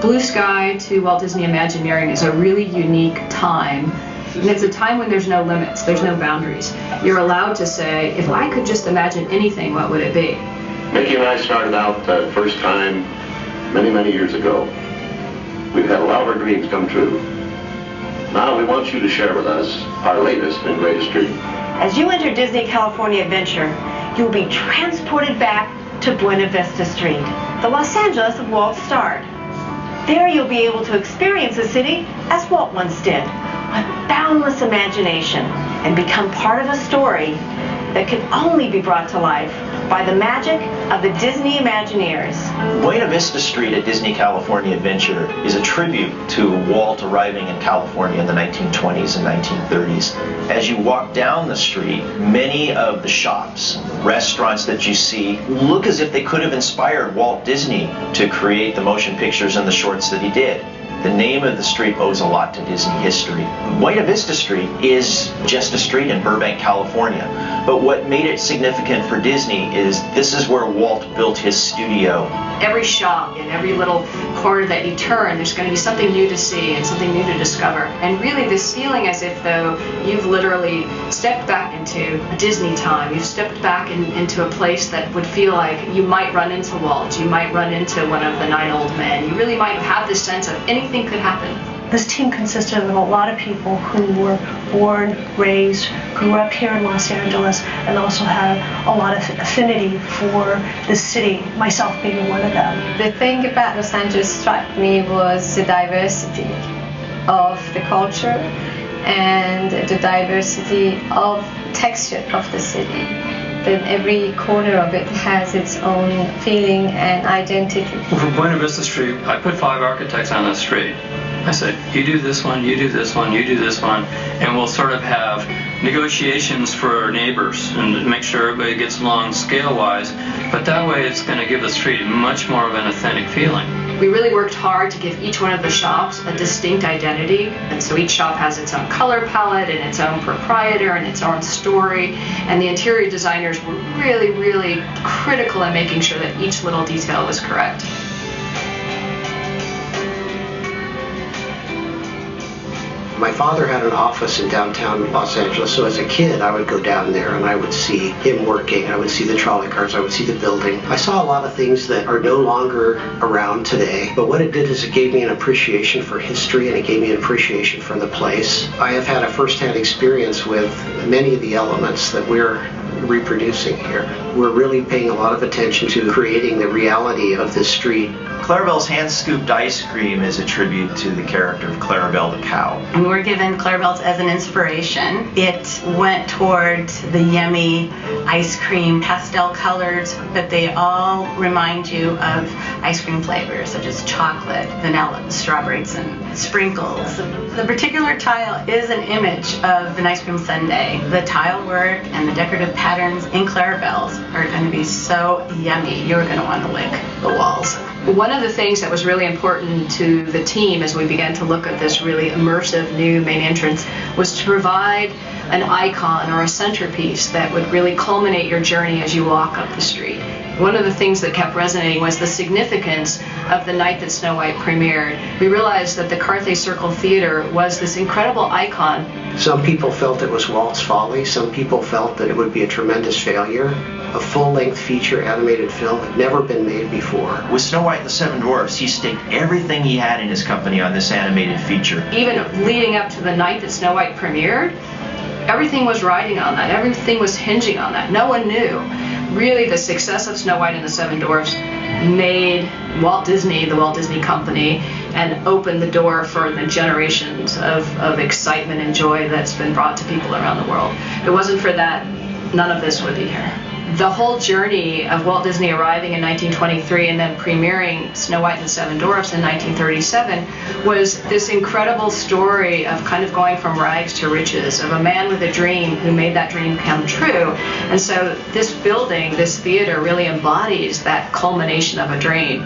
Blue Sky to Walt Disney Imagineering is a really unique time. And it's a time when there's no limits, there's no boundaries. You're allowed to say, if I could just imagine anything, what would it be? Mickey and I started out the first time many, many years ago. We've had a lot of our dreams come true. Now we want you to share with us our latest and greatest dream. As you enter Disney California Adventure, you'll be transported back to Buena Vista Street, the Los Angeles of Walt starred. There you'll be able to experience the city as Walt once did, with boundless imagination, and become part of a story that can only be brought to life by the magic of the Disney Imagineers. Buena Vista Street at Disney California Adventure is a tribute to Walt arriving in California in the 1920s and 1930s. As you walk down the street, many of the shops, restaurants that you see look as if they could have inspired Walt Disney to create the motion pictures and the shorts that he did. The name of the street owes a lot to Disney history. Buena Vista Street is just a street in Burbank, California. But what made it significant for Disney is this is where Walt built his studio. Every shop and every little corner that you turn, there's going to be something new to see and something new to discover. And really this feeling as if though you've literally stepped back into a Disney time. You've stepped back into a place that would feel like you might run into Walt, you might run into one of the 9 old men. You really might have this sense of anything could happen. This team consisted of a lot of people who were born, raised, grew up here in Los Angeles, and also had a lot of affinity for the city, myself being one of them. The thing about Los Angeles struck me was the diversity of the culture and the diversity of texture of the city. Then every corner of it has its own feeling and identity. For Buena Vista Street, I put 5 architects on the street. I said, you do this one, you do this one, you do this one, and we'll sort of have negotiations for our neighbors and make sure everybody gets along scale-wise, but that way it's going to give the street much more of an authentic feeling. We really worked hard to give each one of the shops a distinct identity, and so each shop has its own color palette and its own proprietor and its own story, and the interior designers were really, really critical in making sure that each little detail was correct. My father had an office in downtown Los Angeles, so as a kid I would go down there and I would see him working, I would see the trolley cars, I would see the building. I saw a lot of things that are no longer around today, but what it did is it gave me an appreciation for history and it gave me an appreciation for the place. I have had a first-hand experience with many of the elements that we're reproducing here. We're really paying a lot of attention to creating the reality of this street. Clarabelle's hand-scooped ice cream is a tribute to the character of Clarabelle the cow. And we were given Clarabelle's as an inspiration. It went toward the yummy ice cream pastel colors, but they all remind you of ice cream flavors such as chocolate, vanilla, strawberries, and sprinkles. The particular tile is an image of an ice cream sundae. The tile work and the decorative patterns in Clarabelle's are going to be so yummy, you're going to want to lick the walls. One of the things that was really important to the team as we began to look at this really immersive new main entrance was to provide an icon or a centerpiece that would really culminate your journey as you walk up the street. One of the things that kept resonating was the significance of the night that Snow White premiered. We realized that the Carthay Circle Theater was this incredible icon. Some people felt it was Walt's folly, some people felt that it would be a tremendous failure. A full-length feature animated film had never been made before. With Snow White and the Seven Dwarfs, he staked everything he had in his company on this animated feature. Even leading up to the night that Snow White premiered, everything was riding on that. Everything was hinging on that. No one knew. Really, the success of Snow White and the Seven Dwarfs made Walt Disney, the Walt Disney Company, and opened the door for the generations of excitement and joy that's been brought to people around the world. If it wasn't for that, none of this would be here. The whole journey of Walt Disney arriving in 1923 and then premiering Snow White and the Seven Dwarfs in 1937 was this incredible story of kind of going from rags to riches, of a man with a dream who made that dream come true. And so this building, this theater, really embodies that culmination of a dream.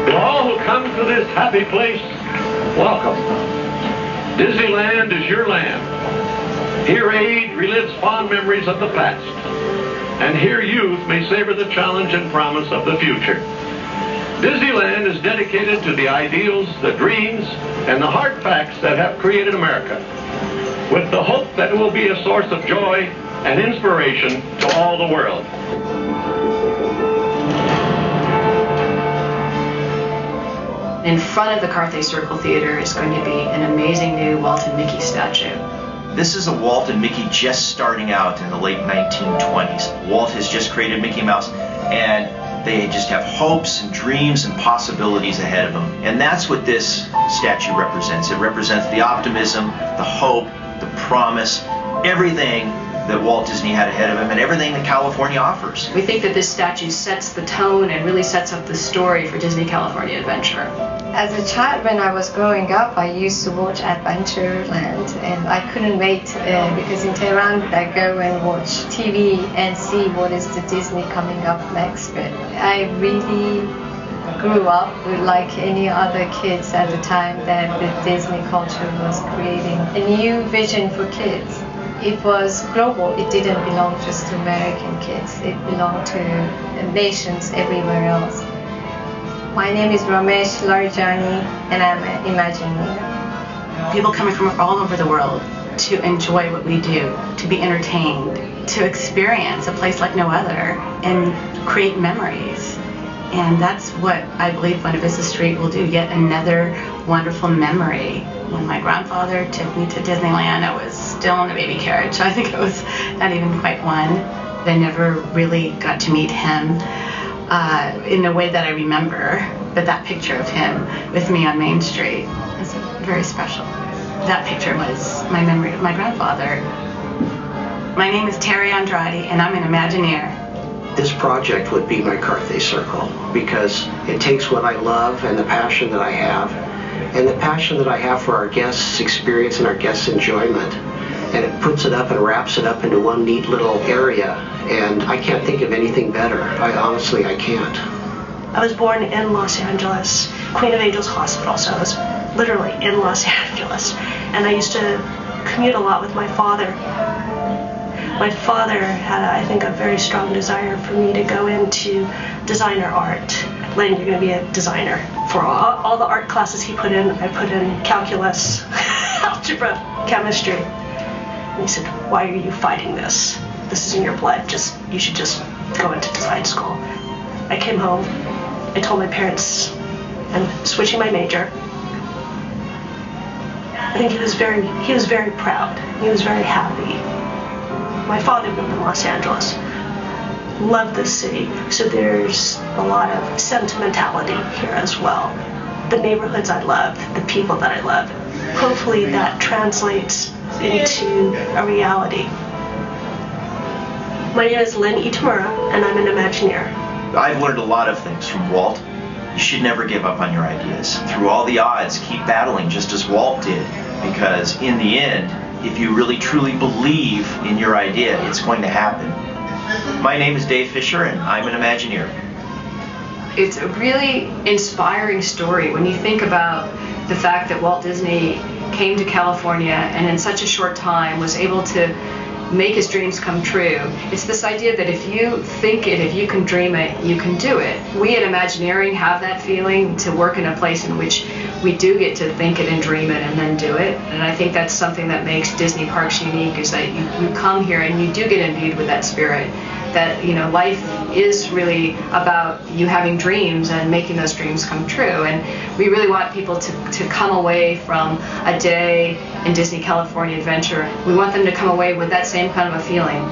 To all who come to this happy place, welcome. Disneyland is your land. Here age relives fond memories of the past, and here youth may savor the challenge and promise of the future. Disneyland is dedicated to the ideals, the dreams, and the hard facts that have created America, with the hope that it will be a source of joy and inspiration to all the world. In front of the Carthay Circle Theater is going to be an amazing new Walt and Mickey statue. This is a Walt and Mickey just starting out in the late 1920s. Walt has just created Mickey Mouse, and they just have hopes and dreams and possibilities ahead of them. And that's what this statue represents. It represents the optimism, the hope, the promise, everything that Walt Disney had ahead of him and everything that California offers. We think that this statue sets the tone and really sets up the story for Disney California Adventure. As a child, when I was growing up, I used to watch Adventureland, and I couldn't wait because in Tehran I go and watch TV and see what is the Disney coming up next. But I really grew up with, like any other kids at the time, that the Disney culture was creating a new vision for kids. It was global. It didn't belong just to American kids. It belonged to nations everywhere else. My name is Ramesh Larijani, and I'm an Imagineering. People coming from all over the world to enjoy what we do, to be entertained, to experience a place like no other, and create memories. And that's what I believe Buena Vista Street will do, yet another wonderful memory. When my grandfather took me to Disneyland, I was still in the baby carriage. I think I was not even quite one. I never really got to meet him in the way that I remember, but that picture of him with me on Main Street is very special. That picture was my memory of my grandfather. My name is Terry Andrade, and I'm an Imagineer. This project would be my Carthay Circle because it takes what I love and the passion that I have and the passion that I have for our guests' experience and our guests' enjoyment, and it puts it up and wraps it up into one neat little area, and I can't think of anything better. Honestly, I can't. I was born in Los Angeles, Queen of Angels Hospital, so I was literally in Los Angeles, and I used to commute a lot with my father. My father had, I think, a very strong desire for me to go into designer art. Len, you're going to be a designer. For all the art classes he put in, I put in calculus, algebra, chemistry. And he said, "Why are you fighting this? This is in your blood. You should just go into design school." I came home. I told my parents I'm switching my major. I think he was very proud. He was very happy. My father lived in Los Angeles, loved this city, so there's a lot of sentimentality here as well. The neighborhoods I love, the people that I love. Hopefully that translates into a reality. My name is Lynn Itamura, and I'm an Imagineer. I've learned a lot of things from Walt. You should never give up on your ideas. Through all the odds, keep battling just as Walt did, because in the end, if you really truly believe in your idea, it's going to happen. My name is Dave Fisher, and I'm an Imagineer. It's a really inspiring story when you think about the fact that Walt Disney came to California and in such a short time was able to make his dreams come true. It's this idea that if you think it, if you can dream it, you can do it. We at Imagineering have that feeling to work in a place in which we do get to think it and dream it and then do it. And I think that's something that makes Disney parks unique, is that you come here and you do get imbued with that spirit. That, you know, life is really about you having dreams and making those dreams come true. And we really want people to come away from a day in Disney California Adventure. We want them to come away with that same kind of a feeling.